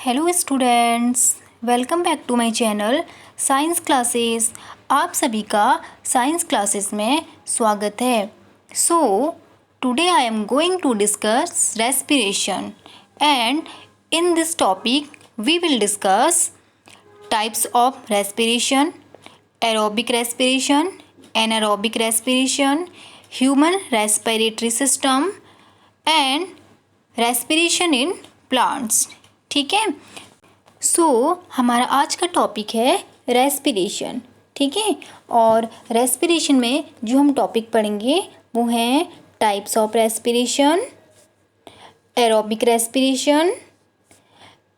Hello students, welcome back to my channel science classes. आप सभी का साइंस क्लासेस में स्वागत है। So today I am going to discuss respiration and in this topic we will discuss types of respiration, aerobic respiration, anaerobic respiration, human respiratory system and respiration in plants. ठीक है। हमारा आज का topic है respiration. ठीक है। और respiration में जो हम टॉपिक पढ़ेंगे वो हैं types of respiration, aerobic respiration,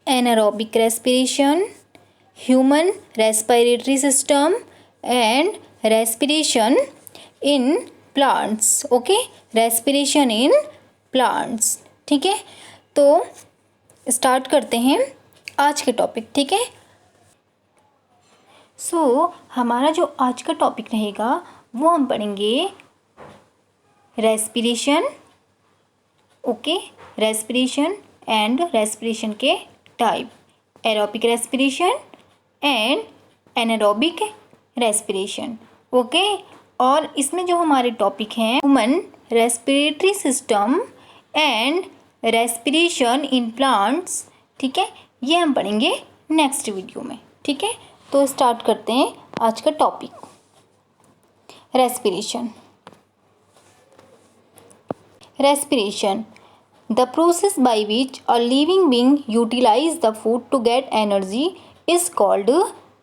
anaerobic respiration, human respiratory system and respiration in plants. Okay, respiration in plants. ठीक है, तो स्टार्ट करते हैं आज के टॉपिक। ठीक है। हमारा जो आज का टॉपिक रहेगा वो हम पढ़ेंगे respiration. Okay, respiration and respiration के type, aerobic respiration and anaerobic respiration. Okay, और इसमें जो हमारे टॉपिक हैं human respiratory system and respiration in plants. ठीक है, ये हम पढ़ेंगे नेक्स्ट वीडियो में। ठीक है, तो स्टार्ट करते हैं आज का topic respiration. Respiration, the process by which a living being utilize the food to get energy is called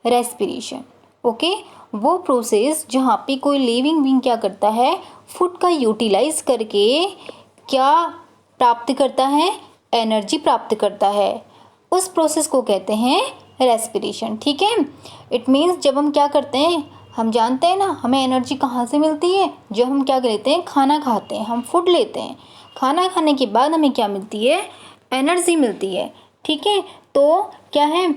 respiration. Okay, वो प्रोसेस जहाँ पे कोई लिविंग बीइंग क्या करता है, फूड का यूटिलाइज करके क्या प्राप्त करता है, एनर्जी प्राप्त करता है, उस प्रोसेस को कहते हैं रेस्पिरेशन। ठीक है। इट मीन्स जब हम क्या करते हैं, हम जानते हैं ना हमें एनर्जी कहाँ से मिलती है, जब हम क्या लेते हैं, खाना खाते हैं, हम फूड लेते हैं, खाना खाने के बाद हमें क्या मिलती है, एनर्जी मिलती है। ठीक है, तो क्या है,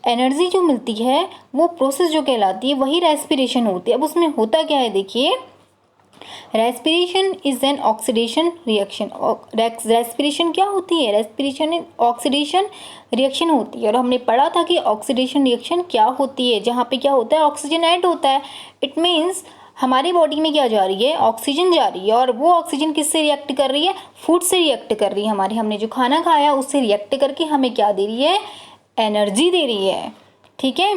एनर्जी जो मिलती है वो प्रोसेस जो कहलाती है वही रेस्पिरेशन होती है। अब उसमें होता क्या है, देखिए, respiration is an oxidation reaction. Respiration क्या होती है, रेस्पिरेशन ऑक्सीडेशन रिएक्शन होती है। और हमने पढ़ा था कि ऑक्सीडेशन रिएक्शन क्या होती है, जहाँ पे क्या होता है, ऑक्सीजन ऐड होता है। इट मीन्स हमारी बॉडी में क्या जा रही है, ऑक्सीजन जा रही है, और वो ऑक्सीजन किससे रिएक्ट कर रही है, फूड से रिएक्ट कर रही है। हमने जो खाना खाया उससे रिएक्ट करके हमें क्या दे रही है, एनर्जी दे रही है। ठीक है,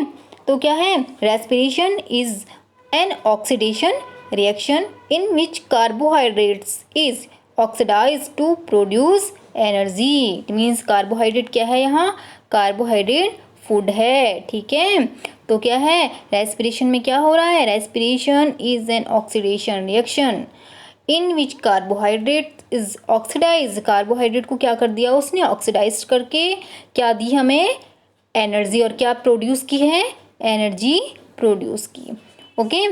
तो क्या है, respiration is an oxidation reaction in which carbohydrates is oxidized to produce energy। it means carbohydrate क्या है, यहाँ कार्बोहाइड्रेट फूड है। ठीक है, तो क्या है, रेस्पिरेशन में क्या हो रहा है, respiration is an oxidation reaction in which carbohydrate is oxidize. Carbohydrate को क्या कर दिया उसने, ऑक्सीडाइज करके क्या दी हमें, एनर्जी। और क्या प्रोड्यूस की है, एनर्जी प्रोड्यूस की। Okay,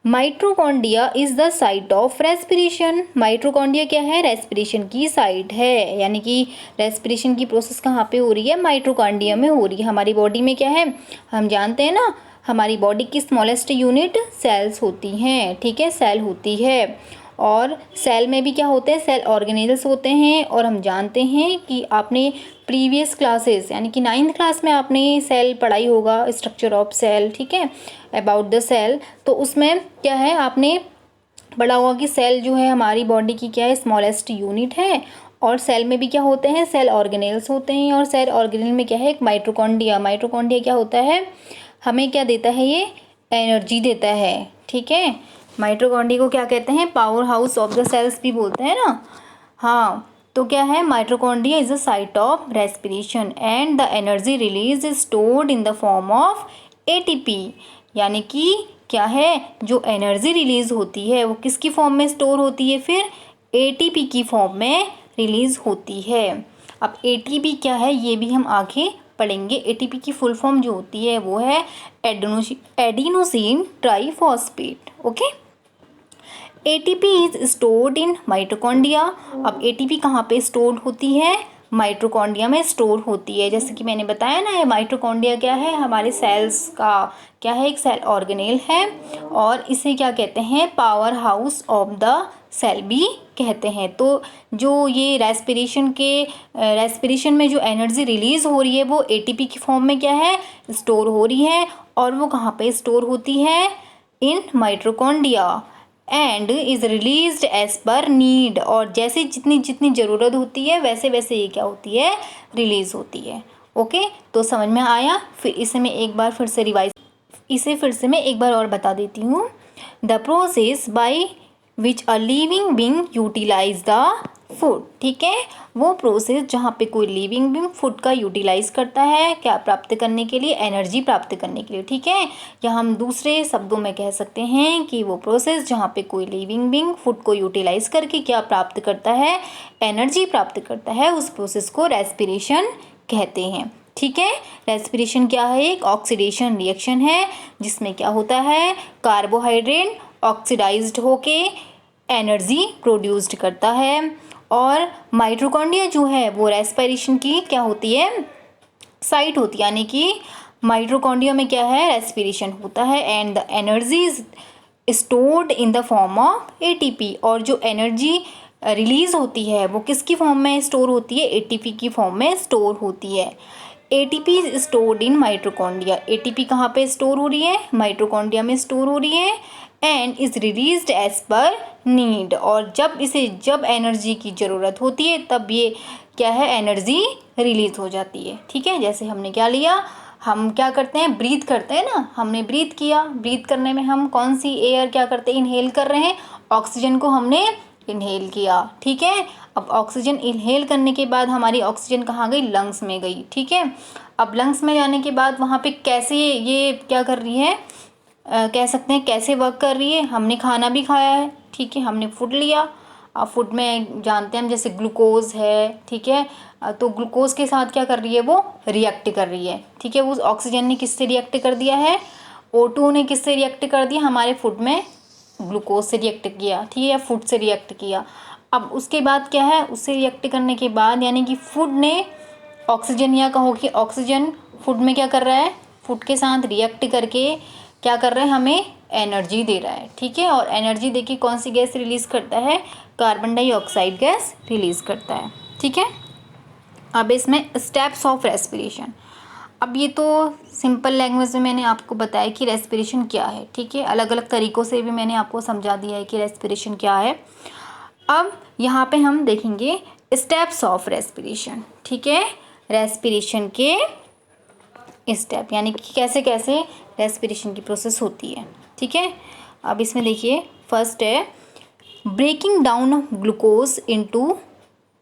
mitochondria is the site of respiration. Mitochondria क्या है, रेस्पिरेशन की साइट है, यानी कि रेस्पिरेशन की प्रोसेस कहाँ पे हो रही है, माइटोकॉन्ड्रिया में हो रही है। हमारी बॉडी में क्या है, हम जानते हैं ना, हमारी बॉडी की स्मॉलेस्ट यूनिट सेल्स होती हैं। ठीक है, सेल होती है, और सेल में भी क्या होते हैं, सेल ऑर्गेनेल्स होते हैं। और हम जानते हैं कि आपने प्रीवियस क्लासेस यानी कि 9th क्लास में आपने सेल पढ़ाई होगा, स्ट्रक्चर ऑफ सेल। ठीक है, अबाउट द सेल। तो उसमें क्या है, आपने पढ़ा होगा कि सेल जो है हमारी बॉडी की क्या है, स्मॉलेस्ट यूनिट है। और सेल में भी क्या होते हैं, सेल ऑर्गेनेल्स होते हैं। और सेल ऑर्गेनेल में क्या है, एक माइटोकॉन्ड्रिया। माइटोकॉन्ड्रिया क्या होता है, हमें क्या देता है, ये एनर्जी देता है। ठीक है, माइटोकॉन्ड्रिया को क्या कहते हैं, power house of the cells भी बोलते हैं ना। हाँ, तो क्या है, mitochondria is a site of respiration and the energy release is stored in the form of ATP. यानी कि क्या है, जो एनर्जी रिलीज होती है वो किसकी फॉर्म में स्टोर होती है, फिर एटीपी की फॉर्म में रिलीज होती है। अब एटीपी क्या है ये भी हम आगे पढ़ेंगे। एटीपी की फुल फॉर्म जो होती है वो है adenosine triphosphate. Okay, ATP is stored in mitochondria. अब एटीपी कहाँ पे स्टोर्ड होती है, माइटोकॉन्ड्रिया में स्टोर होती है। जैसे कि मैंने बताया ना, ये माइटोकॉन्ड्रिया क्या है, हमारे सेल्स का क्या है, एक सेल ऑर्गेनेल है। और इसे क्या कहते हैं, power house of the cell भी कहते हैं। तो जो ये रेस्पिरेशन में जो एनर्जी रिलीज़ हो रही है वो एटीपी की फॉर्म में क्या है, स्टोर हो रही है। और वो कहाँ पे स्टोर होती है, in mitochondria, and is released as per need. और जैसे जितनी जितनी ज़रूरत होती है वैसे वैसे ये क्या होती है, रिलीज़ होती है। ओके, तो समझ में आया। फिर इसे मैं एक बार और बता देती हूँ। The process by which a living being utilize the food. ठीक है, वो प्रोसेस जहाँ पे कोई लिविंग बीइंग फूड का यूटिलाइज करता है, क्या प्राप्त करने के लिए, एनर्जी प्राप्त करने के लिए। ठीक है, या हम दूसरे शब्दों में कह सकते हैं कि वो प्रोसेस जहाँ पे कोई लिविंग बीइंग फूड को यूटिलाइज करके क्या प्राप्त करता है, एनर्जी प्राप्त करता है, उस प्रोसेस को रेस्पिरेशन कहते हैं। ठीक है, रेस्पिरेशन क्या है, एक ऑक्सीडेशन रिएक्शन है जिसमें क्या होता है, कार्बोहाइड्रेट ऑक्सीडाइज्ड होके एनर्जी प्रोड्यूस्ड करता है। और माइटोकॉन्ड्रिया जो है वो रेस्पिरेशन की क्या होती है, साइट होती है, यानी कि माइटोकॉन्ड्रिया में क्या है, रेस्पिरेशन होता है। And the energy is stored in the form of ATP. और जो एनर्जी रिलीज होती है वो किसकी फॉर्म में स्टोर होती है, एटीपी की फॉर्म में स्टोर होती है। ATP is stored in mitochondria. ATP कहाँ पे स्टोर हो रही है, माइटोकॉन्ड्रिया में स्टोर हो रही है। And is released as per need. और जब एनर्जी की ज़रूरत होती है तब ये क्या है, एनर्जी रिलीज हो जाती है। ठीक है, जैसे हमने क्या लिया, हम क्या करते हैं, ब्रीथ करते हैं ना, हमने ब्रीथ किया, ब्रीथ करने में हम कौन सी एयर क्या करते हैं, इनहेल कर रहे हैं, ऑक्सीजन को हमने इनहेल किया। ठीक है, अब ऑक्सीजन इनहेल करने के बाद हमारी ऑक्सीजन कहाँ गई, लंग्स में गई। ठीक है, अब लंग्स में जाने के बाद वहाँ पे कैसे ये क्या कर रही है, कह सकते हैं कैसे वर्क कर रही है, हमने खाना भी खाया है। ठीक है, हमने फूड लिया, अब फूड में जानते हैं हम जैसे ग्लूकोज है। ठीक है, तो ग्लूकोज के साथ क्या कर रही है, वो रिएक्ट कर रही है। ठीक है, वो ऑक्सीजन ने किससे रिएक्ट कर दिया है, O2 ने किससे रिएक्ट कर दिया, हमारे फूड में ग्लूकोज से रिएक्ट किया। ठीक है, या फूड से रिएक्ट किया। अब उसके बाद क्या है, उससे रिएक्ट करने के बाद यानी कि फूड ने ऑक्सीजन, या कहो कि ऑक्सीजन फूड में क्या कर रहा है, फूड के साथ रिएक्ट करके क्या कर रहा है, हमें एनर्जी दे रहा है। ठीक है, और एनर्जी देके कौन सी गैस रिलीज़ करता है, कार्बन डाइऑक्साइड गैस रिलीज़ करता है। ठीक है, अब इसमें स्टेप्स ऑफ रेस्पिरेशन। अब ये तो सिंपल लैंग्वेज में मैंने आपको बताया कि रेस्पिरेशन क्या है। ठीक है, अलग अलग तरीक़ों से भी मैंने आपको समझा दिया है कि रेस्पिरेशन क्या है। अब यहाँ पे हम देखेंगे स्टेप्स ऑफ रेस्पिरेशन। ठीक है, रेस्पिरेशन के स्टेप, यानी कि कैसे कैसे रेस्पिरेशन की प्रोसेस होती है। ठीक है, अब इसमें देखिए, फर्स्ट है breaking down of glucose into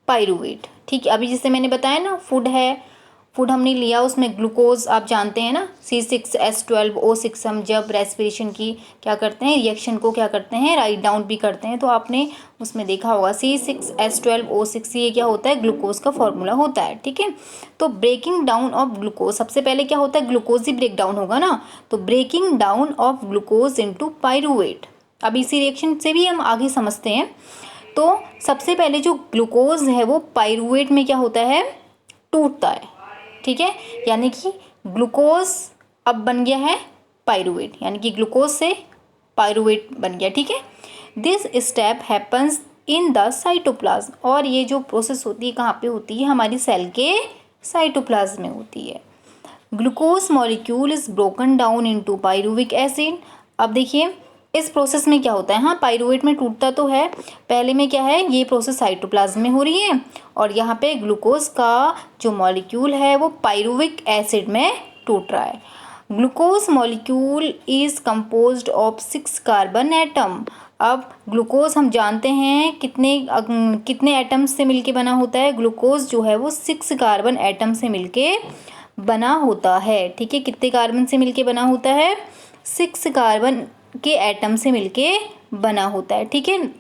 pyruvate. ठीक है, अभी जैसे मैंने बताया ना, फूड है, फूड हमने लिया, उसमें ग्लूकोज आप जानते हैं ना, C6H12O6, हम जब रेस्पिरेशन की क्या करते हैं, रिएक्शन को क्या करते हैं, राइट डाउन भी करते हैं, तो आपने उसमें देखा होगा C6H12O6, ये क्या होता है, ग्लूकोज का फॉर्मूला होता है। ठीक है, तो ब्रेकिंग डाउन ऑफ ग्लूकोज, सबसे पहले क्या होता है, ग्लूकोज ही ब्रेक डाउन होगा ना, तो breaking down of glucose into pyruvate. अब इसी रिएक्शन से भी हम आगे समझते हैं। तो सबसे पहले जो ग्लूकोज है वो पाइरूवेट में क्या होता है, टूटता है। ठीक है, यानी कि ग्लूकोज अब बन गया है पाइरूवेट, यानी कि ग्लूकोज से पाइरूवेट बन गया। ठीक है, this step happens in the cytoplasm. और ये जो प्रोसेस होती है कहाँ पे होती है, हमारी सेल के साइटोप्लाज्म में होती है। Glucose molecule is broken down into pyruvic acid. अब देखिए इस प्रोसेस में क्या होता है, हाँ पाइरूवेट में टूटता तो है, पहले में क्या है, ये प्रोसेस साइटोप्लाज्म में हो रही है, और यहाँ पे ग्लूकोज का जो मॉलिक्यूल है वो पाइरूविक एसिड में टूट रहा है। Glucose molecule is composed of 6 carbon atom. अब ग्लूकोज हम जानते हैं कितने एटम्स से मिलके बना होता है, ग्लूकोज जो है वो 6 कार्बन एटम से मिलके बना होता है। ठीक है, कितने कार्बन से मिलके बना होता है, 6 कार्बन के एटम से मिलके बना होता है। ठीक है,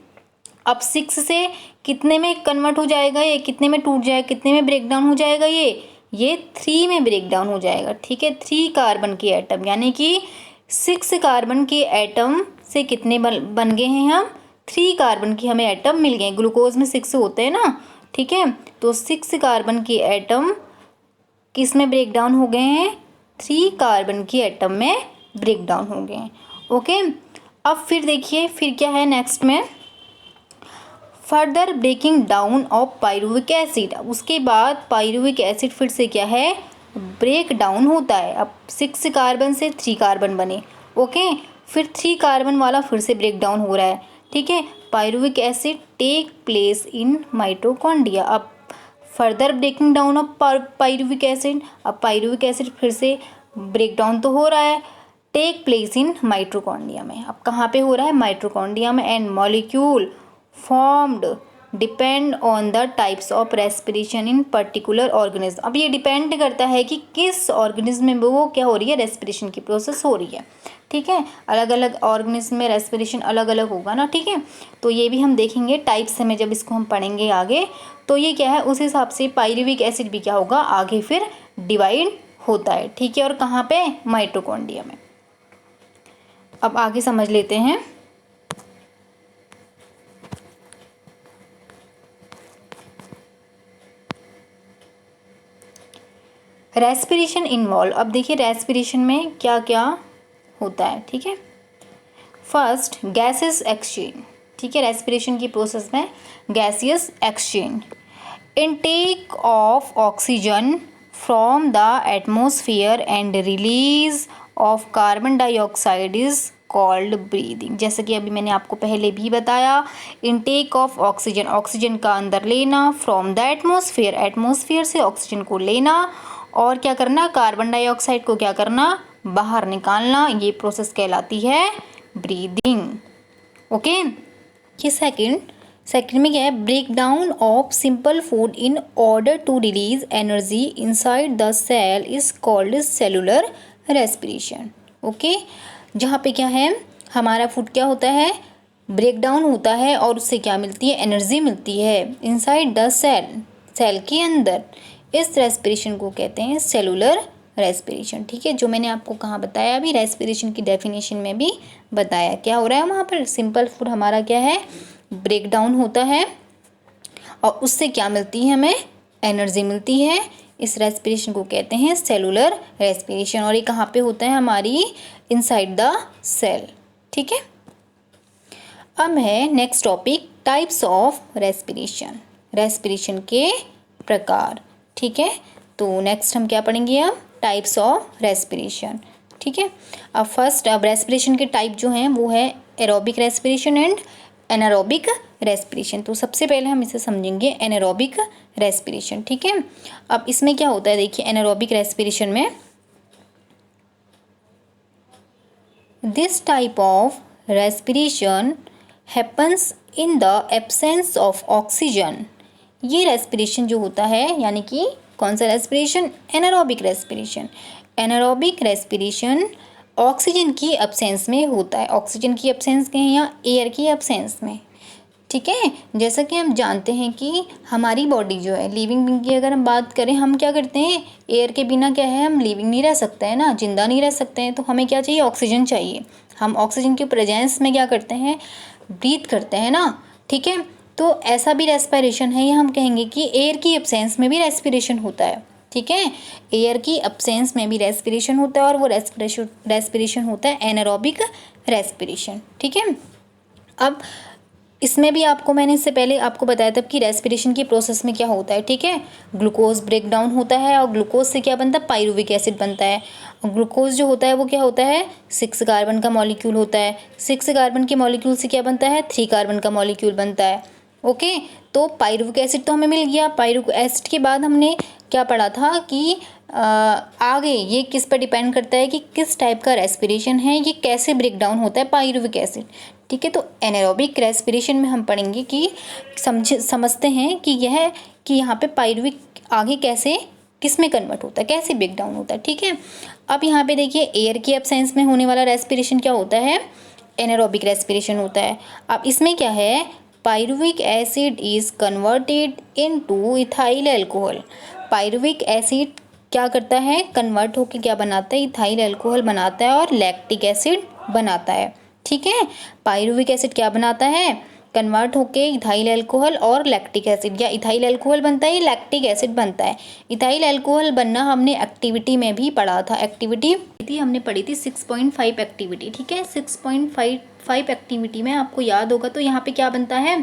अब 6 से कितने में कन्वर्ट हो जाएगा, ये कितने में टूट जाएगा, कितने में ब्रेक डाउन हो जाएगा, ये 3 में ब्रेक डाउन हो जाएगा। ठीक है, 3 कार्बन के एटम, यानी कि 6 कार्बन के एटम से कितने बन गए हैं हम, 3 कार्बन के हमें एटम मिल गए। ग्लूकोज में 6 होते हैं ना। ठीक है, तो 6 कार्बन के एटम किस में ब्रेक डाउन हो गए हैं, 3 कार्बन के एटम में ब्रेक डाउन हो गए हैं। ओके, अब फिर देखिए फिर क्या है नेक्स्ट में, further breaking down of pyruvic acid, उसके बाद पायरुविक एसिड फिर से क्या है, ब्रेक डाउन होता है। अब 6 कार्बन से 3 कार्बन बने, ओके, फिर 3 कार्बन वाला फिर से ब्रेक डाउन हो रहा है, ठीक है। Pyruvic acid take place in mitochondria. अब further breaking down of pyruvic acid, अब पायरुविक एसिड फिर से ब्रेक डाउन तो हो रहा है, टेक प्लेस इन माइटोकॉन्ड्रिया में। अब कहाँ पे हो रहा है, माइटोकॉन्ड्रिया में। And molecule formed depend on the types of respiration in particular organism. अब ये डिपेंड करता है कि किस ऑर्गेनिज्म में वो क्या हो रही है, रेस्पिरेशन की प्रोसेस हो रही है, ठीक है। अलग अलग ऑर्गेनिज्म में रेस्पिरेशन अलग अलग होगा ना, ठीक है। तो ये भी हम देखेंगे टाइप्स में, जब इसको हम पढ़ेंगे आगे। तो ये क्या है, उस हिसाब से पायरुविक एसिड भी क्या होगा, आगे फिर डिवाइड होता है, ठीक है। और कहाँ पे, माइटोकॉन्ड्रिया में। अब आगे समझ लेते हैं। रेस्पिरेशन इन्वॉल्व, अब देखिए रेस्पिरेशन में क्या क्या होता है, ठीक है। फर्स्ट गैसेस एक्सचेंज, ठीक है। रेस्पिरेशन की प्रोसेस में gaseous exchange, intake of oxygen from the atmosphere and release of carbon dioxide is called breathing. जैसे कि अभी मैंने आपको पहले भी बताया, इनटेक ऑफ ऑक्सीजन, ऑक्सीजन का अंदर लेना, फ्रॉम द एटमॉस्फेयर, एटमॉस्फेयर से ऑक्सीजन को लेना, और क्या करना, कार्बन डाइऑक्साइड को क्या करना, बाहर निकालना, ये प्रोसेस कहलाती है ब्रीदिंग, ओके। ये सेकंड में क्या है, break down of simple food in order to release energy inside the cell is called cellular respiration, okay. जहाँ पे क्या है, हमारा फूड क्या होता है, ब्रेक डाउन होता है और उससे क्या मिलती है, एनर्जी मिलती है इनसाइड द सेल, सेल के अंदर। इस रेस्पिरेशन को कहते हैं सेलुलर रेस्पिरेशन, ठीक है। जो मैंने आपको कहाँ बताया, अभी रेस्पिरेशन की डेफिनेशन में भी बताया, क्या हो रहा है वहाँ पर, सिंपल फूड हमारा क्या है, ब्रेक डाउन होता है और उससे क्या मिलती है, हमें एनर्जी मिलती है। इस रेस्पिरेशन को कहते हैं सेलुलर रेस्पिरेशन, और ये कहाँ पे होता है, हमारी इनसाइड द सेल, ठीक है। अब है next topic, types of respiration, respiration के प्रकार, ठीक है। तो नेक्स्ट हम क्या पढ़ेंगे, अब टाइप्स ऑफ रेस्पिरेशन, ठीक है। अब फर्स्ट, अब रेस्पिरेशन के टाइप जो हैं वो है aerobic respiration and anaerobic respiration. तो सबसे पहले हम इसे समझेंगे एनारोबिक रेस्पिरेशन, ठीक है। अब इसमें क्या होता है, देखिए एनारोबिक रेस्पिरेशन में this type of respiration happens in the absence of oxygen. ये रेस्पिरेशन जो होता है, यानी कि कौन सा respiration, anaerobic respiration. Anaerobic respiration oxygen की एब्सेंस में होता है, ऑक्सीजन की एब्सेंस के हैं या एयर की एब्सेंस में, ठीक है। जैसा कि हम जानते हैं कि हमारी बॉडी जो है, लिविंग बीइंग की अगर हम बात करें, हम क्या करते हैं, एयर के बिना क्या है, हम लिविंग नहीं रह सकते हैं ना, जिंदा नहीं रह सकते हैं। तो हमें क्या चाहिए, ऑक्सीजन चाहिए। हम ऑक्सीजन की प्रेजेंस में क्या करते हैं, ब्रीथ करते हैं ना, ठीक है। तो ऐसा भी रेस्पिरेशन है, या हम कहेंगे कि एयर की एब्सेंस में भी रेस्पिरेशन होता है, ठीक है। एयर की एब्सेंस में भी रेस्पिरेशन होता है, और वो रेस्पिरेशन होता है एनारोबिक रेस्पिरेशन, ठीक है। अब इसमें भी आपको, मैंने इससे पहले आपको बताया था कि रेस्पिरेशन की प्रोसेस में क्या होता है, ठीक है। ग्लूकोज ब्रेक डाउन होता है, और ग्लूकोज से क्या बनता है, पायरुविक एसिड बनता है। और ग्लूकोज जो होता है वो क्या होता है, 6 कार्बन का मॉलिक्यूल होता है। 6 कार्बन के मॉलिक्यूल से क्या बनता है, 3 कार्बन का मॉलिक्यूल बनता है, ओके। तो पायरुविक एसिड तो हमें मिल गया। पायरुविक एसिड के बाद हमने क्या पढ़ा था कि आगे ये किस पर डिपेंड करता है कि किस टाइप का रेस्पिरेशन है, ये कैसे ब्रेक डाउन होता है पायरुविक एसिड, ठीक है। तो एनारोबिक रेस्पिरेशन में हम पढ़ेंगे कि समझते हैं कि यह कि यहाँ पे पायरुविक आगे कैसे किस में कन्वर्ट होता है, कैसे ब्रेक डाउन होता है, ठीक है। अब यहाँ पे देखिए एयर की एब्सेंस में होने वाला रेस्पिरेशन क्या होता है, एनारोबिक रेस्पिरेशन होता है। अब इसमें क्या है, pyruvic acid is converted into ethyl alcohol. Pyruvic acid क्या करता है, कन्वर्ट होकर क्या बनाता है, इथाइल अल्कोहल बनाता है और लैक्टिक एसिड बनाता है, ठीक है। पायरुविक एसिड क्या बनाता है, कन्वर्ट होके इथाइल अल्कोहल और लैक्टिक एसिड, या इथाइल अल्कोहल बनता है या लैक्टिक एसिड बनता है। इथाइल अल्कोहल बनना हमने एक्टिविटी में भी पढ़ा था, एक्टिविटी हमने पढ़ी थी 6.5 एक्टिविटी, ठीक है। 6.5 एक्टिविटी में आपको याद होगा। तो यहाँ पे क्या बनता है,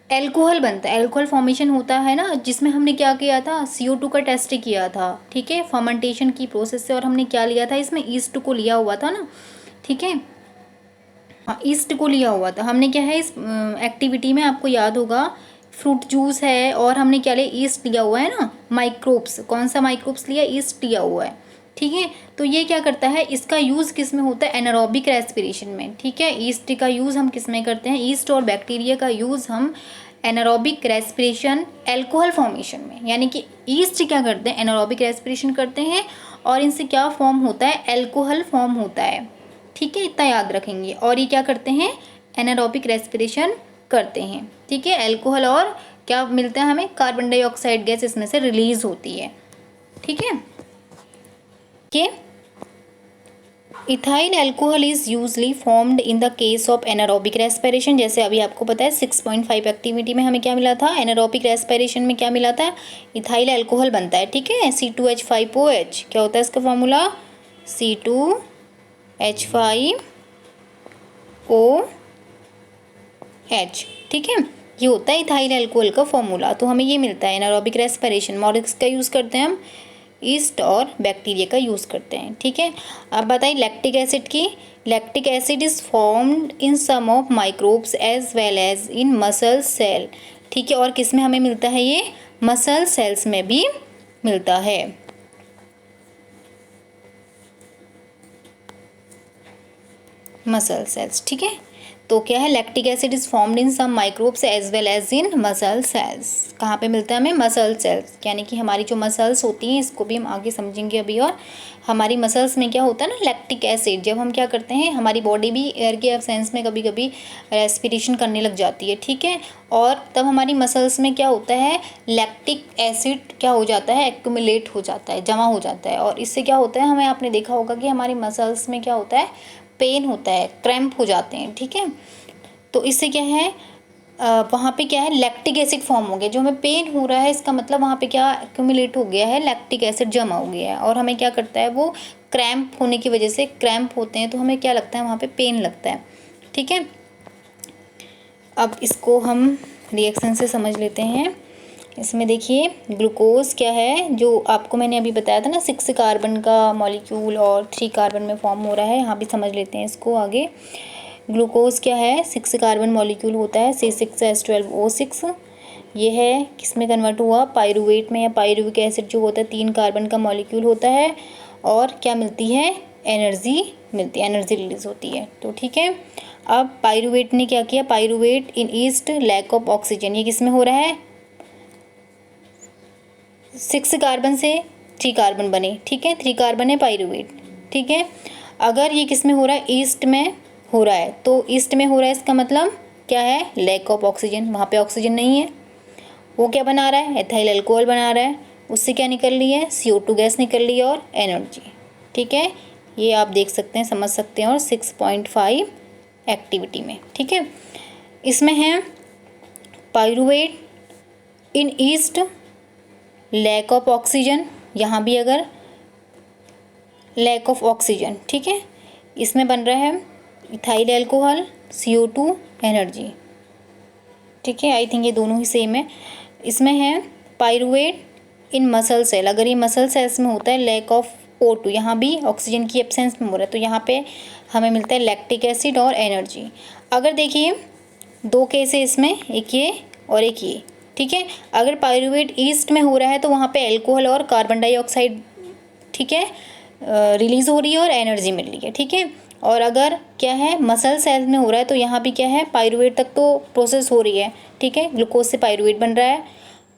एल्कोहल बनता है, एल्कोहल फॉर्मेशन होता है ना, जिसमें हमने क्या किया था, CO2 का टेस्ट किया था, ठीक है, फर्मेंटेशन की प्रोसेस से। और हमने क्या लिया था, इसमें ईस्ट को लिया हुआ था ना, ठीक है, हाँ ईस्ट को लिया हुआ था हमने। क्या है इस एक्टिविटी में, आपको याद होगा, फ्रूट जूस है और हमने क्या लिया, ईस्ट लिया हुआ है ना, माइक्रोब्स। कौन सा माइक्रोब्स लिया, ईस्ट लिया हुआ है, ठीक है। तो ये क्या करता है, इसका यूज़ किस में होता है, एनारोबिक रेस्पिरेशन में, ठीक है। ईस्ट का यूज़ हम किस में करते हैं, ईस्ट और बैक्टीरिया का यूज़ हम एनारोबिक रेस्पिरेशन, एल्कोहल फॉर्मेशन में। यानी कि ईस्ट क्या करते हैं, एनारोबिक रेस्पिरेशन करते हैं और इनसे क्या फॉर्म होता है, एल्कोहल फॉर्म होता है, ठीक है, इतना याद रखेंगे। और ये क्या करते हैं, एनारोबिक रेस्पिरेशन करते हैं, ठीक है। एल्कोहल और क्या मिलता है हमें, कार्बन डाइऑक्साइड गैस इसमें से रिलीज होती है, ठीक है। कि ethyl alcohol is usually formed in the case of anaerobic respiration. जैसे अभी आपको पता है 6.5 एक्टिविटी में हमें क्या मिला था, एनारोबिक रेस्पिरेशन में क्या मिला था, इथाइल एल्कोहल बनता है, ठीक है। C2H5OH क्या होता है इसका फॉर्मूला, C2H5OH, ठीक है। ये होता है इथाइल एल्कोहल का फॉर्मूला। तो हमें ये मिलता है एनारोबिक रेस्पिरेशन। और इसका यूज़ करते हैं हम ईस्ट और बैक्टीरिया का यूज़ करते हैं, ठीक है। अब बताइए लैक्टिक एसिड की। Lactic acid is formed in some of microbes as well as in muscle cell, ठीक है। और किस में हमें मिलता है, ये मसल सेल्स में भी मिलता है, मसल सेल्स, ठीक है। तो क्या है, lactic acid is formed in some microbes as well as in muscle cells. कहाँ पे मिलता है हमें, मसल सेल्स, यानी कि हमारी जो मसल्स होती हैं, इसको भी हम आगे समझेंगे अभी। और हमारी मसल्स में क्या होता है ना, लैक्टिक एसिड, जब हम क्या करते हैं, हमारी बॉडी भी एयर के एब्सेंस में कभी कभी रेस्पिरेशन करने लग जाती है, ठीक है। और तब हमारी मसल्स में क्या होता है, लैक्टिक एसिड क्या हो जाता है, एक्यूमुलेट हो जाता है, जमा हो जाता है। और इससे क्या होता है, हमें आपने देखा होगा कि हमारी मसल्स में क्या होता है, पेन होता है, क्रैम्प हो जाते हैं, ठीक है। तो इससे क्या है, वहाँ पे क्या है, लैक्टिक एसिड फॉर्म हो गया। जो हमें पेन हो रहा है, इसका मतलब वहाँ पे क्या एक्यूमुलेट हो गया है, लैक्टिक एसिड जमा हो गया है। और हमें क्या करता है, वो क्रैम्प होने की वजह से, क्रैम्प होते हैं तो हमें क्या लगता है, वहाँ पे पेन लगता है, ठीक है। अब इसको हम रिएक्शन से समझ लेते हैं। इसमें देखिए ग्लूकोज क्या है, जो आपको मैंने अभी बताया था ना, 6 कार्बन का मॉलिक्यूल और 3 कार्बन में फॉर्म हो रहा है। यहाँ भी समझ लेते हैं इसको आगे। ग्लूकोज क्या है, 6 कार्बन मॉलिक्यूल होता है, C6H12O6। ये है किस में कन्वर्ट हुआ, पायरुवेट में, या पायरुविक एसिड जो होता है 3 कार्बन का मॉलिक्यूल होता है। और क्या मिलती है, एनर्जी मिलती है, एनर्जी रिलीज होती है, तो ठीक है। अब पायरुवेट ने क्या किया, pyruvate in yeast lack of oxygen, ये किस में हो रहा है, 6 कार्बन से 3 कार्बन बने, ठीक है, 3 कार्बन है पायरुवेट, ठीक है। अगर ये किस में हो रहा है, ईस्ट में हो रहा है, तो ईस्ट में हो रहा है इसका मतलब क्या है, लैक ऑफ ऑक्सीजन, वहाँ पे ऑक्सीजन नहीं है। वो क्या बना रहा है, एथाइल अल्कोहल बना रहा है। उससे क्या निकल रही है, CO2 गैस निकल रही है और एनर्जी, ठीक है। ये आप देख सकते हैं, समझ सकते हैं। और 6.5 एक्टिविटी में, ठीक है। इसमें है pyruvate in yeast lack of oxygen, यहाँ भी अगर लैक ऑफ ऑक्सीजन, ठीक है। इसमें बन रहा है इथाइल अल्कोहल, CO2 एनर्जी, ठीक है। आई थिंक ये दोनों ही सेम है। इसमें है पायरुवेट इन मसल सेल, अगर ये मसल सेल्स में होता है लैक ऑफ O2, यहाँ भी ऑक्सीजन की एब्सेंस में हो रहा है, तो यहाँ पे हमें मिलता है लैक्टिक एसिड और एनर्जी। अगर देखिए 2 केस है इसमें, एक ये और एक ये, ठीक है। अगर पायरुवेट ईस्ट में हो रहा है तो वहाँ पे अल्कोहल और कार्बन डाइऑक्साइड, ठीक है, रिलीज़ हो रही है और एनर्जी मिल रही है, ठीक है। और अगर क्या है, मसल सेल्स में हो रहा है, तो यहाँ भी क्या है, पायरुवेट तक तो प्रोसेस हो रही है, ठीक है, ग्लूकोज से पायरुवेट बन रहा है।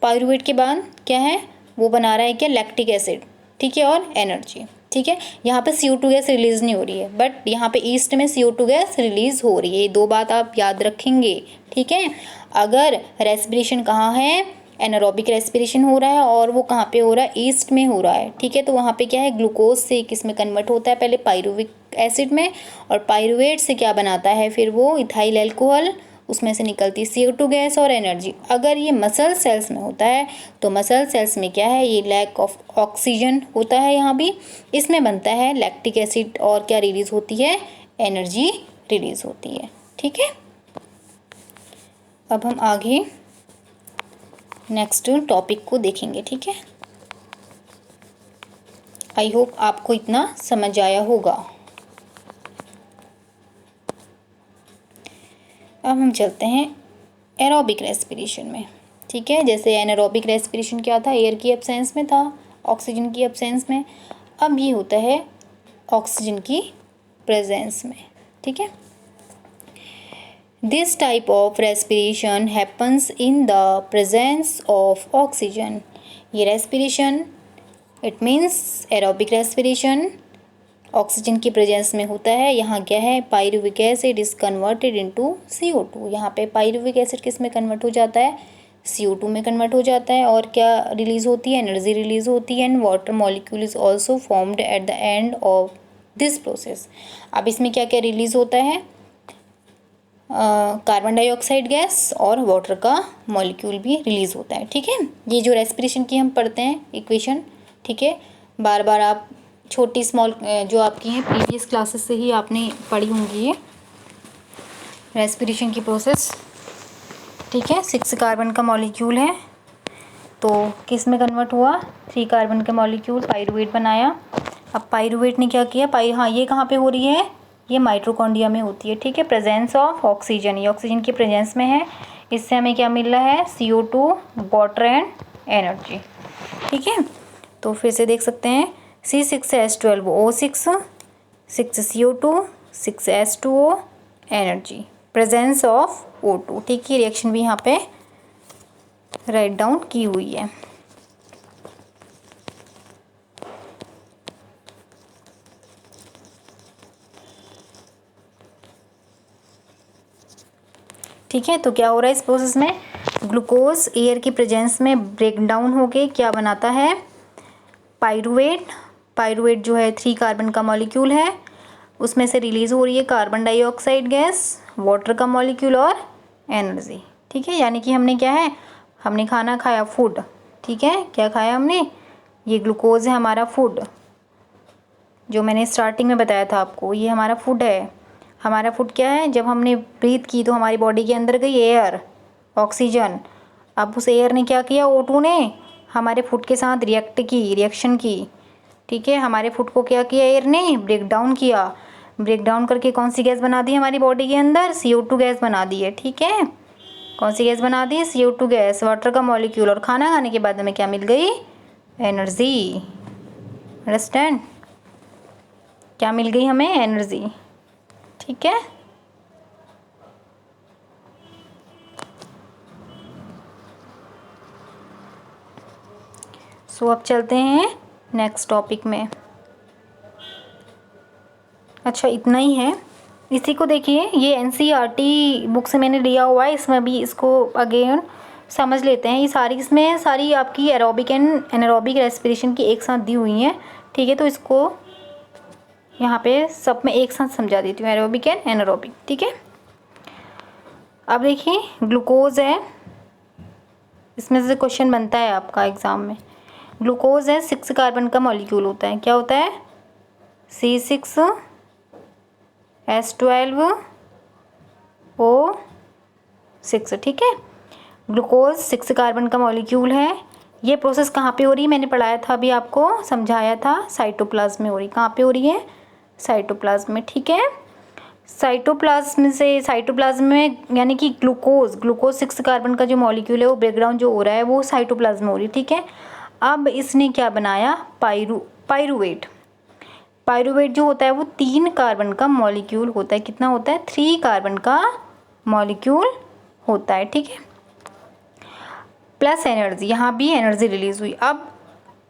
पायरुवेट के बाद क्या है, वो बना रहा है क्या, लैक्टिक एसिड, ठीक है, और एनर्जी, ठीक है। यहाँ पे CO2 गैस रिलीज़ नहीं हो रही है, बट यहाँ पे ईस्ट में CO2 गैस रिलीज़ हो रही है। ये 2 बात आप याद रखेंगे, ठीक है। अगर रेस्पिरेशन कहाँ है, एनारोबिक रेस्पिरेशन हो रहा है, और वो कहाँ पे हो रहा है, ईस्ट में हो रहा है, ठीक है। तो वहाँ पे क्या है, ग्लूकोज से किस में कन्वर्ट होता है, पहले पायरुविक एसिड में, और पायरुवेट से क्या बनाता है फिर वो, इथाइल अल्कोहल, उसमें से निकलती CO2 गैस और एनर्जी। अगर ये मसल सेल्स में होता है, तो मसल सेल्स में क्या है, ये लैक ऑफ ऑक्सीजन होता है, यहाँ भी इसमें बनता है लैक्टिक एसिड, और क्या रिलीज़ होती है, एनर्जी रिलीज़ होती है, ठीक है। अब हम आगे नेक्स्ट टॉपिक को देखेंगे, ठीक है। आई होप आपको इतना समझ आया होगा। अब हम चलते हैं एरोबिक रेस्पिरेशन में, ठीक है। जैसे एनारोबिक रेस्पिरेशन क्या था, एयर की एब्सेंस में था, ऑक्सीजन की एब्सेंस में। अब ये होता है ऑक्सीजन की प्रेजेंस में, ठीक है। This type of respiration happens in the presence of oxygen. ये respiration it means aerobic respiration oxygen की प्रेजेंस में होता है। यहाँ क्या है, pyruvic acid is converted into CO2। यहाँ पे पायरुविक एसिड किस में कन्वर्ट हो जाता है, CO2 में कन्वर्ट हो जाता है। और क्या रिलीज होती है, एनर्जी रिलीज होती है। And water molecule is also formed at the end of this process. अब इसमें क्या क्या रिलीज होता है, कार्बन डाइऑक्साइड गैस और वाटर का मॉलिक्यूल भी रिलीज होता है, ठीक है। ये जो रेस्पिरेशन की हम पढ़ते हैं इक्वेशन, ठीक है, बार बार आप छोटी स्मॉल जो आपकी हैं प्रीवियस क्लासेस से ही आपने पढ़ी होंगी ये रेस्पिरेशन की प्रोसेस, ठीक है। 6 कार्बन का मॉलिक्यूल है तो किस में कन्वर्ट हुआ, 3 कार्बन का मॉलिक्यूल पायरुवेट बनाया। अब पायरुवेट ने क्या किया, हाँ ये कहाँ पे हो रही है, ये माइटोकॉन्ड्रिया में होती है, ठीक है। प्रेजेंस ऑफ ऑक्सीजन, ये ऑक्सीजन की प्रेजेंस में है। इससे हमें क्या मिल रहा है, CO2, वाटर एंड एनर्जी, ठीक है। तो फिर से देख सकते हैं C6H12O6, 6 CO2, 6 H2O, energy, presence of O2, ठीक है। रिएक्शन भी यहाँ पे राइट डाउन की हुई है। ठीक है, तो क्या हो रहा है इस प्रोसेस में, ग्लूकोज एयर की प्रेजेंस में ब्रेक डाउन होके क्या बनाता है, पायरुवेट। पायरुवेट जो है 3 कार्बन का मॉलिक्यूल है, उसमें से रिलीज हो रही है कार्बन डाइऑक्साइड गैस, वाटर का मॉलिक्यूल और एनर्जी, ठीक है। यानी कि हमने क्या है, हमने खाना खाया, फूड, ठीक है। क्या खाया हमने, ये ग्लूकोज है हमारा फूड, जो मैंने स्टार्टिंग में बताया था आपको, ये हमारा फूड है। हमारा फूड क्या है, जब हमने ब्रीथ की तो हमारी बॉडी के अंदर गई एयर, ऑक्सीजन। अब उस एयर ने क्या किया, O2 ने हमारे फूड के साथ रिएक्शन की, ठीक है। हमारे फूड को क्या किया, एयर ने ब्रेक डाउन किया, ब्रेक डाउन करके कौन सी गैस बना दी हमारी बॉडी के अंदर, CO2 गैस बना दी है, ठीक है। कौन सी गैस बना दी, CO2 गैस, वाटर का मॉलिक्यूल, और खाना खाने के बाद हमें क्या मिल गई, एनर्जी। अंडरस्टैंड, क्या मिल गई हमें, एनर्जी, ठीक है। सो अब चलते हैं नेक्स्ट टॉपिक में। अच्छा इतना ही है, इसी को देखिए, ये NCERT बुक से मैंने लिया हुआ है, इसमें भी इसको अगेन समझ लेते हैं। ये सारी इसमें सारी आपकी एरोबिक एंड एनारोबिक रेस्पिरेशन की एक साथ दी हुई हैं, ठीक है। तो इसको यहाँ पे सब में एक साथ समझा देती हूँ, एरोबिक एंड एनारोबिक, ठीक है। अब देखिए ग्लूकोज है, इसमें से क्वेश्चन बनता है आपका एग्ज़ाम में। ग्लूकोज है 6 कार्बन का मॉलिक्यूल होता है, क्या होता है, C6H12O6, ठीक है। ग्लूकोज 6 कार्बन का मॉलिक्यूल है। ये प्रोसेस कहाँ पे हो रही है, मैंने पढ़ाया था अभी आपको, समझाया था, साइटोप्लाज्म में हो रही। कहाँ पे हो रही है, साइटोप्लाज्म में, ठीक है। साइटोप्लाज्म में यानी कि ग्लूकोज 6 कार्बन का जो मॉलिक्यूल है वो ब्रेकडाउन जो हो रहा है वो साइटोप्लाज्म में हो रही है, ठीक है। अब इसने क्या बनाया, पायरुवेट। पायरुवेट जो होता है वो 3 कार्बन का मॉलिक्यूल होता है, कितना होता है, 3 कार्बन का मॉलिक्यूल होता है, ठीक है। प्लस एनर्जी, यहाँ भी एनर्जी रिलीज हुई। अब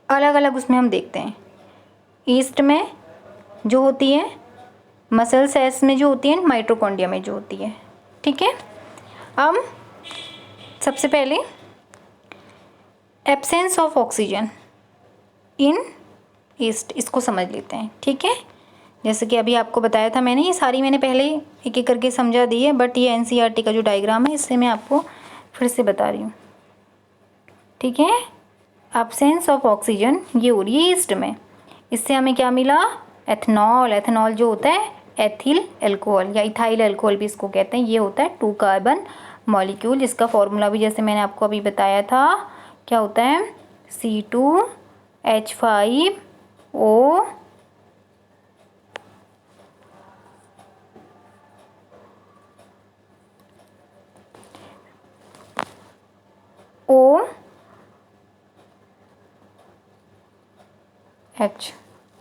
अलग अलग उसमें हम देखते हैं, ईस्ट में जो होती है, मसल सेल्स में जो होती है, माइटोकॉन्ड्रिया में जो होती है, ठीक है। अब सबसे पहले absence of oxygen in east, इसको समझ लेते हैं, ठीक है। जैसे कि अभी आपको बताया था मैंने, ये सारी मैंने पहले एक एक करके समझा दी है, बट ये NCERT का जो डायग्राम है इससे मैं आपको फिर से बता रही हूँ, ठीक है। एब्सेंस ऑफ ऑक्सीजन ये हो रही है ईस्ट में, इससे हमें क्या मिला, एथनॉल। एथनॉल जो होता है एथिल एल्कोहल या इथाइल एल्कोहल भी इसको कहते हैं, ये होता है 2 कार्बन मॉलिक्यूल, जिसका फॉर्मूला भी जैसे मैंने आपको अभी बताया था क्या होता है C2H5O OH,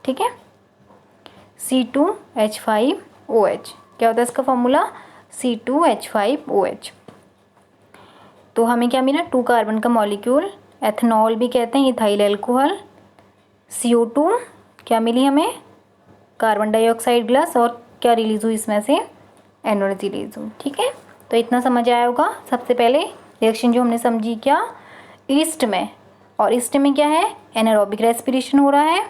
ठीक है, C2H5OH क्या होता है इसका फॉर्मूला C2H5OH। तो हमें क्या मिला 2 कार्बन का मॉलिक्यूल, एथनॉल भी कहते हैं, इथाइल अल्कोहल। CO2 क्या मिली हमें कार्बन डाइऑक्साइड गैस, और क्या रिलीज हुई इसमें से एनर्जी रिलीज हुई, ठीक है। तो इतना समझ आया होगा। सबसे पहले रिएक्शन जो हमने समझी क्या ईस्ट में, और ईस्ट में क्या है एनारोबिक रेस्पिरेशन हो रहा है।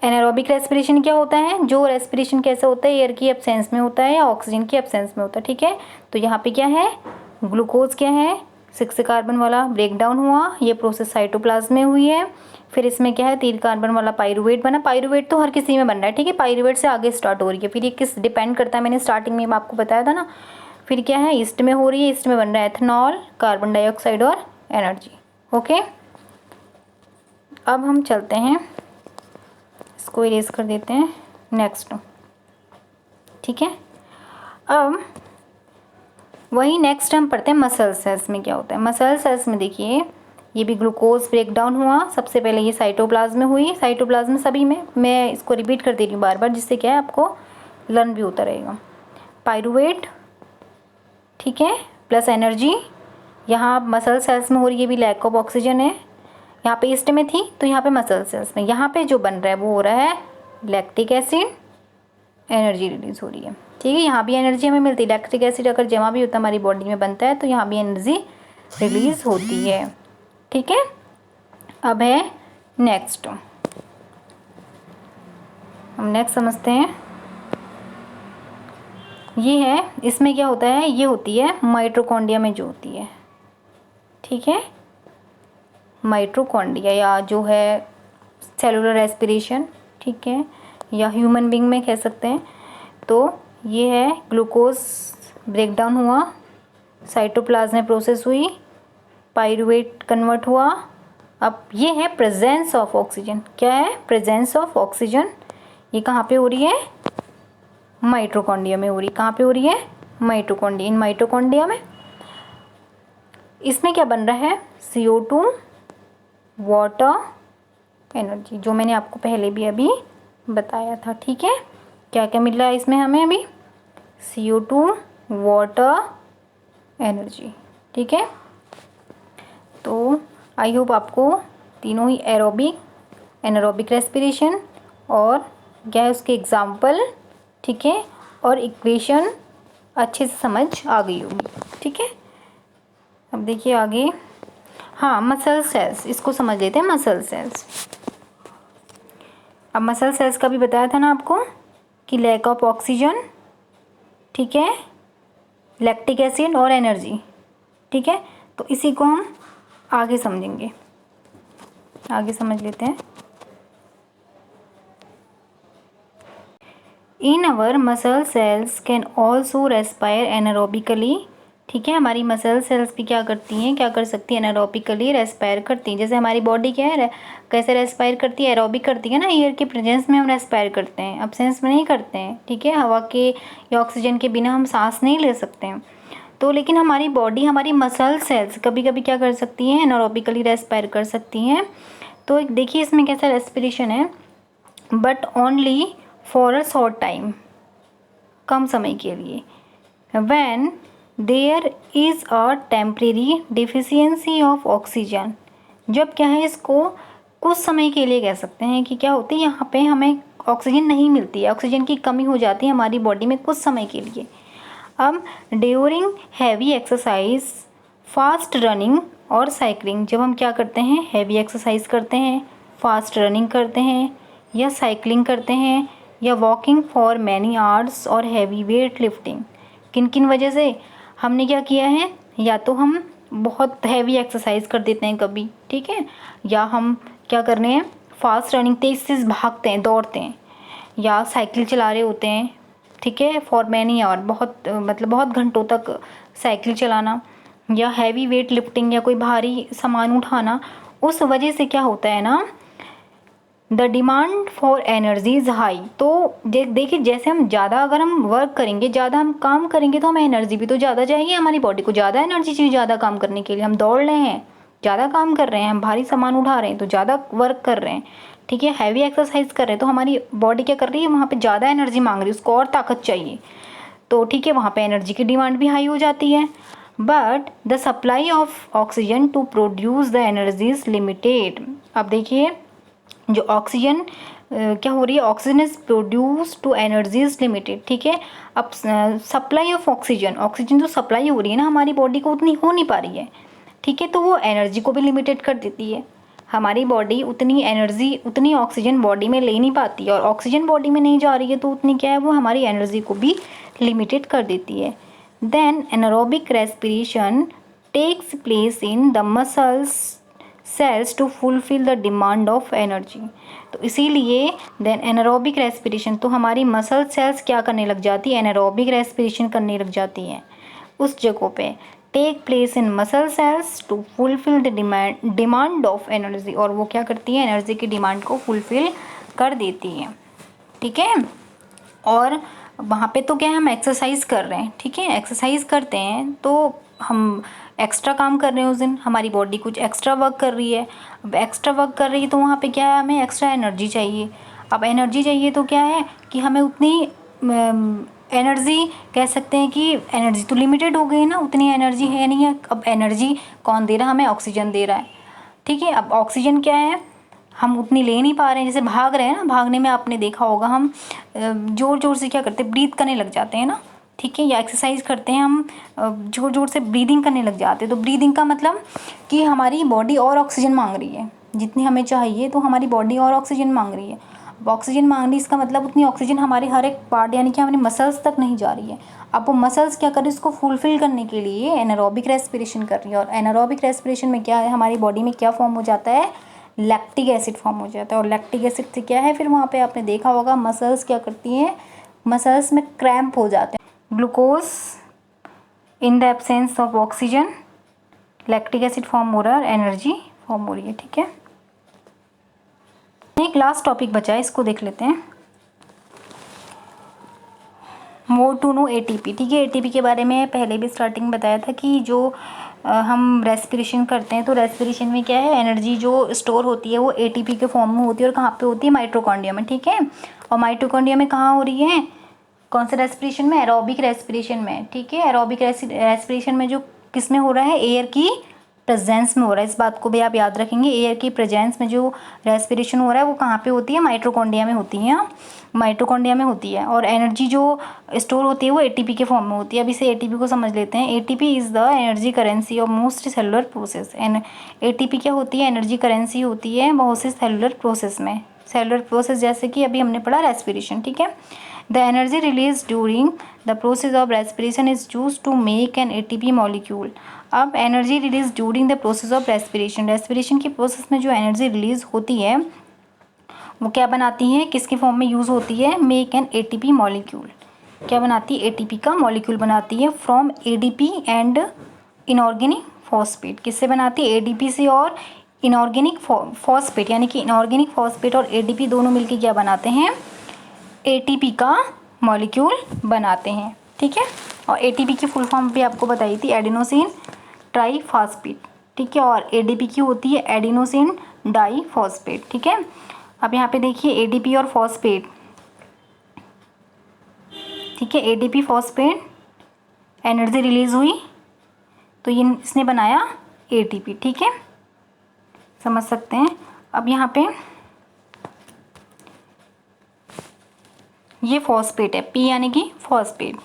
एनारोबिक रेस्पिरेशन क्या होता है, जो रेस्पिरेशन कैसे होता है एयर की एब्सेंस में होता है या ऑक्सीजन की एब्सेंस में होता है, ठीक है। तो यहाँ पे क्या है ग्लूकोज क्या है 6 कार्बन वाला ब्रेक डाउन हुआ, ये प्रोसेस साइटोप्लाज्म में हुई है। फिर इसमें क्या है 3 कार्बन वाला पाइरुवेट बना। पाइरुवेट तो हर किसी में बन रहा है, ठीक है, पाइरुवेट से आगे स्टार्ट हो रही है। फिर ये किस डिपेंड करता है, मैंने स्टार्टिंग में आपको बताया था ना। फिर क्या है ईस्ट में हो रही है, ईस्ट में बन रहा है एथनॉल, कार्बन डाइऑक्साइड और एनर्जी। ओके, अब हम चलते हैं, इसको इरेज कर देते हैं नेक्स्ट, ठीक है। अब वही नेक्स्ट हम पढ़ते हैं मसल सेल्स में क्या होता है। मसल सेल्स में देखिए ये भी ग्लूकोज ब्रेक डाउन हुआ, सबसे पहले ये साइटोप्लाज्म में हुई। साइटोप्लाज्म में सभी में, मैं इसको रिपीट कर दे रही हूँ बार बार जिससे क्या है आपको लर्न भी होता रहेगा। पाइरुवेट, ठीक है, प्लस एनर्जी। यहाँ मसल सेल्स में हो रही है भी लैक ऑफ ऑक्सीजन है, यहाँ पे ईस्ट में थी तो यहाँ पे मसल सेल्स में, यहाँ पे जो बन रहा है वो हो रहा है लैक्टिक एसिड, एनर्जी रिलीज हो रही है, ठीक है। यहाँ भी एनर्जी हमें मिलती है, लैक्टिक एसिड अगर जमा भी होता है हमारी बॉडी में बनता है तो यहाँ भी एनर्जी रिलीज होती है, ठीक है। अब है नेक्स्ट, हम नेक्स्ट समझते हैं। ये है, इसमें क्या होता है, ये होती है माइटोकॉन्ड्रिया में जो होती है, ठीक है। माइटोकॉन्ड्रिया या जो है सेलुलर रेस्पिरेशन, ठीक है, या ह्यूमन बीइंग में कह सकते हैं। तो ये है ग्लूकोज ब्रेक डाउन हुआ, साइटोप्लाज्म में प्रोसेस हुई, पाइरुवेट कन्वर्ट हुआ। अब ये है प्रेजेंस ऑफ ऑक्सीजन, क्या है प्रेजेंस ऑफ ऑक्सीजन। ये कहाँ पे हो रही है माइटोकॉन्ड्रिया में हो रही है। कहाँ पे हो रही है माइटोकॉन्ड्रिया, इन माइटोकॉन्ड्रिया में। इसमें क्या बन रहा है CO2 वाटर एनर्जी, जो मैंने आपको पहले भी अभी बताया था, ठीक है। क्या क्या मिल रहा है इसमें हमें अभी CO2 वाटर एनर्जी, ठीक है। तो आई होप आपको तीनों ही एरोबिक, एनारोबिक रेस्पिरेशन और क्या है उसके एग्जाम्पल, ठीक है, और इक्वेशन अच्छे से समझ आ गई होगी, ठीक है। अब देखिए आगे, हाँ मसल सेल्स, इसको समझ लेते हैं मसल सेल्स। अब मसल सेल्स का भी बताया था ना आपको कि लैक ऑफ ऑक्सीजन, ठीक है, लैक्टिक एसिड और एनर्जी, ठीक है। तो इसी को हम आगे समझेंगे, आगे समझ लेते हैं। In our muscle cells can also respire anaerobically, ठीक है। हमारी मसल सेल्स भी क्या करती हैं, क्या कर सकती है एनारोबिकली रेस्पायर करती हैं। जैसे हमारी बॉडी क्या है कैसे रेस्पायर करती है, एरोबिक करती है ना, एयर के प्रेजेंस में हम रेस्पायर करते हैं, एब्सेंस में नहीं करते हैं, ठीक है। हवा के या ऑक्सीजन के बिना हम सांस नहीं ले सकते हैं। तो लेकिन हमारी बॉडी, हमारी मसल सेल्स कभी कभी क्या कर सकती हैं एनारोबिकली रेस्पायर कर सकती हैं। तो देखिए इसमें कैसा रेस्पिरेशन है, but only for a short time, कम समय के लिए। When there is a temporary deficiency of oxygen, जब क्या है इसको कुछ समय के लिए कह सकते हैं कि क्या होती है यहाँ पे हमें ऑक्सीजन नहीं मिलती है, ऑक्सीजन की कमी हो जाती है हमारी बॉडी में कुछ समय के लिए। अब during heavy exercise, fast running और साइकिलिंग, जब हम क्या करते हैं हैवी एक्सरसाइज करते हैं, फास्ट रनिंग करते हैं या साइकिलिंग करते हैं या वॉकिंग फॉर मैनी आवर्स और हैवी वेट लिफ्टिंग, किन किन वजह से हमने क्या किया है, या तो हम बहुत हैवी एक्सरसाइज कर देते हैं कभी, ठीक है, या हम क्या कर रहे हैं फास्ट रनिंग तेज़ तेज़ भागते हैं दौड़ते हैं, या साइकिल चला रहे होते हैं, ठीक है, फॉर मैनी आवर, बहुत मतलब बहुत घंटों तक साइकिल चलाना, या हैवी वेट लिफ्टिंग या कोई भारी सामान उठाना, उस वजह से क्या होता है ना, the demand for energy is high. तो देखिए जैसे हम ज़्यादा अगर हम वर्क करेंगे, ज़्यादा हम काम करेंगे तो हमें एनर्जी भी तो ज़्यादा चाहिए, हमारी बॉडी को ज़्यादा एनर्जी चाहिए ज़्यादा काम करने के लिए। हम दौड़ रहे हैं, ज़्यादा काम कर रहे हैं, हम भारी सामान उठा रहे हैं तो ज़्यादा वर्क कर रहे हैं, ठीक है, हैवी एक्सरसाइज कर रहे हैं, तो हमारी बॉडी क्या कर रही है, वहाँ पे ज़्यादा एनर्जी मांग रही है, उसको और ताकत चाहिए, तो ठीक है, वहाँ पे एनर्जी की डिमांड भी हाई हो जाती है। But the supply of oxygen to produce the energy is limited. अब देखिए जो ऑक्सीजन क्या हो रही है, oxygen is produce to energy is limited, ठीक है। अब सप्लाई ऑफ ऑक्सीजन, ऑक्सीजन जो सप्लाई हो रही है ना हमारी बॉडी को उतनी हो नहीं पा रही है, ठीक है, तो वो एनर्जी को भी लिमिटेड कर देती है। हमारी बॉडी उतनी एनर्जी, उतनी ऑक्सीजन बॉडी में ले नहीं पाती है, और ऑक्सीजन बॉडी में नहीं जा रही है तो उतनी क्या है, वो हमारी एनर्जी को भी लिमिटेड कर देती है। Then anaerobic respiration takes place in the muscles cells to fulfil the demand of energy. तो इसीलिए देन एनारोबिक रेस्पिरेशन, तो हमारी मसल सेल्स क्या करने लग जाती है, एनारोबिक रेस्पिरेशन करने लग जाती हैं उस जगहों पे। Take place in muscle cells to fulfil the demand of energy, और वो क्या करती है, एनर्जी की डिमांड को फुलफिल कर देती है, ठीक है। और वहाँ पे तो क्या है, हम एक्सरसाइज कर रहे हैं, ठीक है, एक्सरसाइज करते हैं तो हम एक्स्ट्रा काम कर रहे हैं, उस दिन हमारी बॉडी कुछ एक्स्ट्रा वर्क कर रही है। अब एक्स्ट्रा वर्क कर रही है तो वहाँ पे क्या है, हमें एक्स्ट्रा एनर्जी चाहिए। अब एनर्जी चाहिए तो क्या है कि हमें उतनी एनर्जी, कह सकते हैं कि एनर्जी तो लिमिटेड हो गई ना, उतनी एनर्जी है नहीं है। अब एनर्जी कौन दे रहा है, हमें ऑक्सीजन दे रहा है, ठीक है। अब ऑक्सीजन क्या है, हम उतनी ले नहीं पा रहे हैं। जैसे भाग रहे हैं ना, भागने में आपने देखा होगा हम ज़ोर ज़ोर से क्या करते हैं, ब्रीथ करने लग जाते हैं ना, ठीक है, या एक्सरसाइज करते हैं हम ज़ोर ज़ोर से ब्रीदिंग करने लग जाते हैं। तो ब्रीदिंग का मतलब कि हमारी बॉडी और ऑक्सीजन मांग रही है, जितनी हमें चाहिए, तो हमारी बॉडी और ऑक्सीजन मांग रही है। अब ऑक्सीजन मांग रही है, इसका मतलब उतनी ऑक्सीजन हमारे हर एक पार्ट यानी कि हमारी मसल्स तक नहीं जा रही है। अब वो मसल्स क्या कर रही है, उसको फुलफिल करने के लिए एनारोबिक रेस्पिरेशन कर रही है। और एनारोबिक रेस्पिरेशन में क्या है, हमारी बॉडी में क्या फॉर्म हो जाता है, लैक्टिक एसिड फॉर्म हो जाता है। और लैक्टिक एसिड से क्या है, फिर वहाँ पे आपने देखा होगा मसल्स क्या करती हैं, मसल्स में क्रैम्प हो जाते हैं। Glucose in the absence of oxygen, lactic acid form हो रहा है, एनर्जी फॉर्म हो रही है, ठीक है। एक लास्ट टॉपिक बचा है, इसको देख लेते हैं, मोर टू नो एटीपी, ठीक है। एटीपी के बारे में पहले भी स्टार्टिंग बताया था कि जो हम रेस्पिरेशन करते हैं तो रेस्पिरेशन में क्या है, एनर्जी जो स्टोर होती है वो एटीपी के फॉर्म में होती है। और कहाँ पे होती है, माइटोकॉन्ड्रिया में, ठीक है। और माइटोकॉन्ड्रिया में कहाँ हो रही है, कौन से रेस्पिरेशन में, एरोबिक रेस्पिरेशन में, ठीक है। एरोबिक रेस्पिरेशन में जो किस में हो रहा है, एयर की प्रेजेंस में हो रहा है। इस बात को भी आप याद रखेंगे, एयर की प्रेजेंस में जो रेस्पिरेशन हो रहा है वो कहाँ पे होती है, माइटोकॉन्ड्रिया में होती है, माइटोकॉन्ड्रिया में होती है। और एनर्जी जो स्टोर होती है वो एटीपी के फॉर्म में होती है। अब इसे एटीपी को समझ लेते हैं। ATP is the energy currency of most cellular process. एंड एटीपी क्या होती है, एनर्जी करेंसी होती है बहुत से सेलुलर प्रोसेस में। सेलुलर प्रोसेस जैसे कि अभी हमने पढ़ा रेस्पिरेशन, ठीक है। The energy release during the process of respiration is used to make an ATP molecule. अब energy release during the process of respiration, respiration की प्रोसेस में जो एनर्जी रिलीज होती है वो क्या बनाती है, किसके फॉर्म में यूज़ होती है, मेक एन एटीपी मॉलिक्यूल। क्या बनाती है, एटीपी का मॉलिक्यूल बनाती है from ADP and inorganic phosphate. किससे बनाती है, एडीपी से और इनऑर्गेनिक फॉस्फेट, यानी कि इनऑर्गेनिक फॉस्फेट और एडीपी दोनों मिलकर क्या बनाते हैं, एटीपी का मॉलिक्यूल बनाते हैं, ठीक है। और एटीपी की फुल फॉर्म भी आपको बताई थी, एडिनोसिन ट्राईफॉस्फेट, ठीक है। और एडीपी की होती है एडिनोसिन डाईफॉस्फेट, ठीक है। अब यहाँ पे देखिए एडीपी और फॉस्फेट, ठीक है, एडीपी फॉस्फेट एनर्जी रिलीज हुई तो ये इसने बनाया एटीपी, ठीक है, समझ सकते हैं। अब यहाँ पे ये फॉस्फेट है, पी यानी कि फॉस्फेट।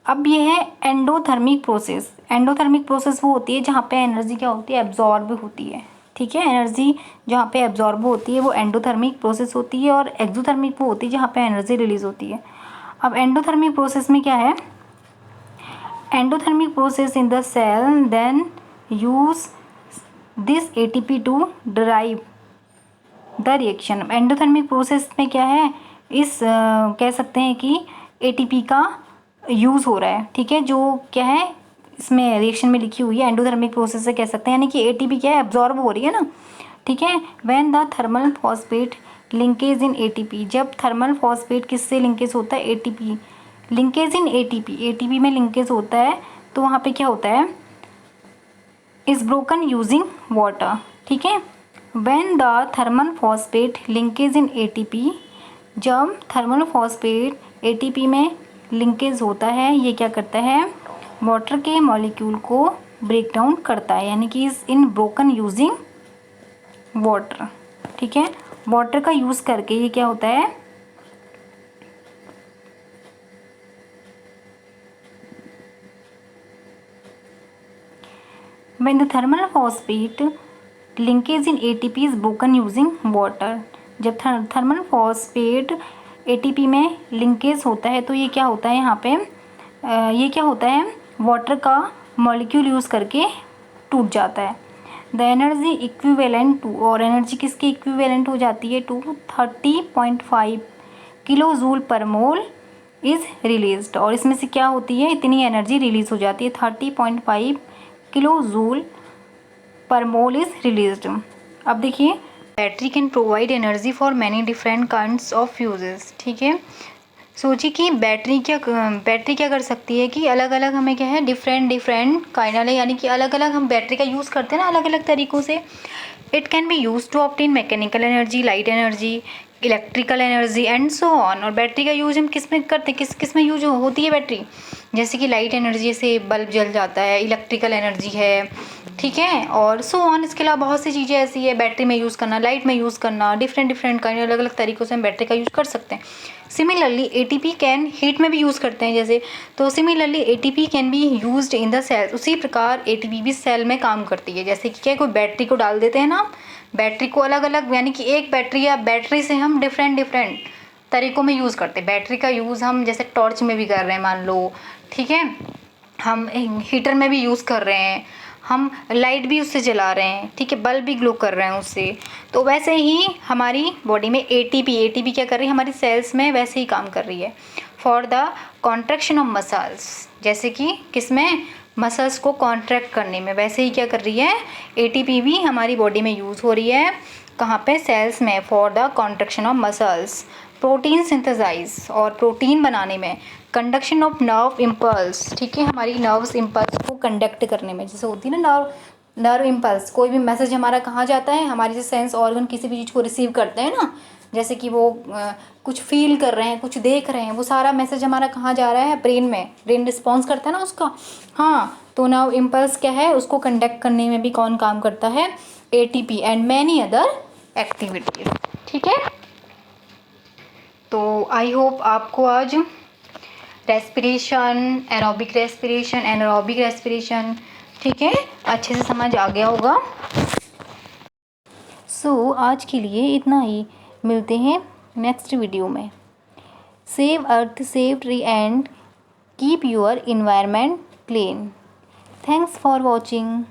अब ये है एंडोथर्मिक प्रोसेस। एंडोथर्मिक प्रोसेस वो होती है जहाँ पे एनर्जी क्या होती है, एब्जॉर्ब होती है, ठीक है। एनर्जी जहाँ पे एब्जॉर्ब होती है वो एंडोथर्मिक प्रोसेस होती है। और एक्सोथर्मिक वो होती है जहाँ पे एनर्जी रिलीज होती है। अब एंडोथर्मिक प्रोसेस में क्या है, endothermic process in the cell then use this ATP to drive the reaction. Endothermic process में क्या है, इस कह सकते हैं कि एटीपी का यूज़ हो रहा है, ठीक है, जो क्या है इसमें रिएक्शन में लिखी हुई है, एंडोथर्मिक प्रोसेस से कह सकते हैं, यानी कि एटीपी क्या है, एब्जॉर्ब हो रही है ना, ठीक है। When the thermal phosphate linkage in ATP, जब थर्मल फॉस्फेट किससे लिंकेज होता है, ATP, linkage in ATP, ATP में लिंकेज होता है, तो वहाँ पे क्या होता है, इज ब्रोकन यूजिंग वाटर, ठीक है। When the thermal phosphate linkage in ATP, जब थर्मल फॉस्फेट एटीपी में लिंकेज होता है, ये क्या करता है, वाटर के मॉलिक्यूल को ब्रेक डाउन करता है, यानी कि is in broken using water, ठीक है। वाटर का यूज़ करके ये क्या होता है, when the thermal phosphate linkage in ATP is broken using water, जब थर्मल फॉस्फेट एटीपी में लिंकेज होता है तो ये क्या होता है, यहाँ पे ये क्या होता है, वाटर का मॉलिक्यूल यूज़ करके टूट जाता है। द एनर्जी इक्विवेलेंट टू, और एनर्जी किसकी इक्विवेलेंट हो जाती है, टू 30.5 किलो जूल पर मोल इज़ रिलीज्ड, और इसमें से क्या होती है, इतनी एनर्जी रिलीज हो जाती है, 30.5 किलो जूल पर मोल इज़ रिलीज्ड। अब देखिए, battery can provide energy for many different kinds of uses, ठीक है। सोचिए कि बैटरी क्या कर सकती है कि अलग अलग हमें क्या है, डिफरेंट काइंड, यानी कि अलग अलग हम बैटरी का यूज़ करते हैं ना अलग अलग तरीक़ों से। It can be use to obtain mechanical energy, light energy, electrical energy and so on. और बैटरी का यूज हम किस में करते हैं, किस में यूज होती है बैटरी, जैसे कि लाइट एनर्जी से बल्ब जल जाता है, इलेक्ट्रिकल एनर्जी है, ठीक है, और सो ऑन। इसके अलावा बहुत सी चीज़ें ऐसी है, बैटरी में यूज़ करना, लाइट में यूज़ करना, डिफरेंट काइंड, अलग अलग तरीक़ों से हम बैटरी का यूज़ कर सकते हैं। सिमिलरली एटीपी कैन हीट में भी यूज़ करते हैं जैसे, तो similarly ATP can be used in the cell, उसी प्रकार एटीपी भी सेल में काम करती है। जैसे कि क्या, कोई बैटरी को डाल देते हैं ना, बैटरी को अलग अलग, यानी कि एक बैटरी या बैटरी से हम डिफरेंट तरीक़ों में यूज़ करते हैं। बैटरी का यूज़ हम जैसे टॉर्च में भी कर रहे हैं मान लो, ठीक है, हम हीटर में भी यूज़ कर रहे हैं, हम लाइट भी उससे जला रहे हैं, ठीक है, बल्ब भी ग्लो कर रहे हैं उससे। तो वैसे ही हमारी बॉडी में एटीपी क्या कर रही है, हमारी सेल्स में वैसे ही काम कर रही है। For the contraction of muscles, जैसे कि किसमें, मसल्स को कॉन्ट्रैक्ट करने में, वैसे ही क्या कर रही है, एटीपी भी हमारी बॉडी में यूज़ हो रही है, कहाँ पे, सेल्स में, for the contraction of muscles. Protein synthesize, और प्रोटीन बनाने में, कंडक्शन ऑफ नर्व इम्पल्स, ठीक है, हमारी नर्व्स इम्पल्स को कंडक्ट करने में, जैसे होती है ना नर्व इम्पल्स, कोई भी मैसेज हमारा कहाँ जाता है, हमारे जो सेंस ऑर्गन किसी भी चीज़ को रिसीव करते हैं ना, जैसे कि वो कुछ फील कर रहे हैं, कुछ देख रहे हैं, वो सारा मैसेज हमारा कहाँ जा रहा है, ब्रेन में, ब्रेन रिस्पॉन्स करता है ना उसका। हाँ, तो नर्व इम्पल्स क्या है, उसको कंडक्ट करने में भी कौन काम करता है, ATP and many other activities, ठीक है। तो आई होप आपको आज रेस्पिरेशन, एनारोबिक रेस्पिरेशन, ठीक है, अच्छे से समझ आ गया होगा। सो आज के लिए इतना ही, मिलते हैं नेक्स्ट वीडियो में। Save earth, save tree and keep your environment clean. Thanks for watching.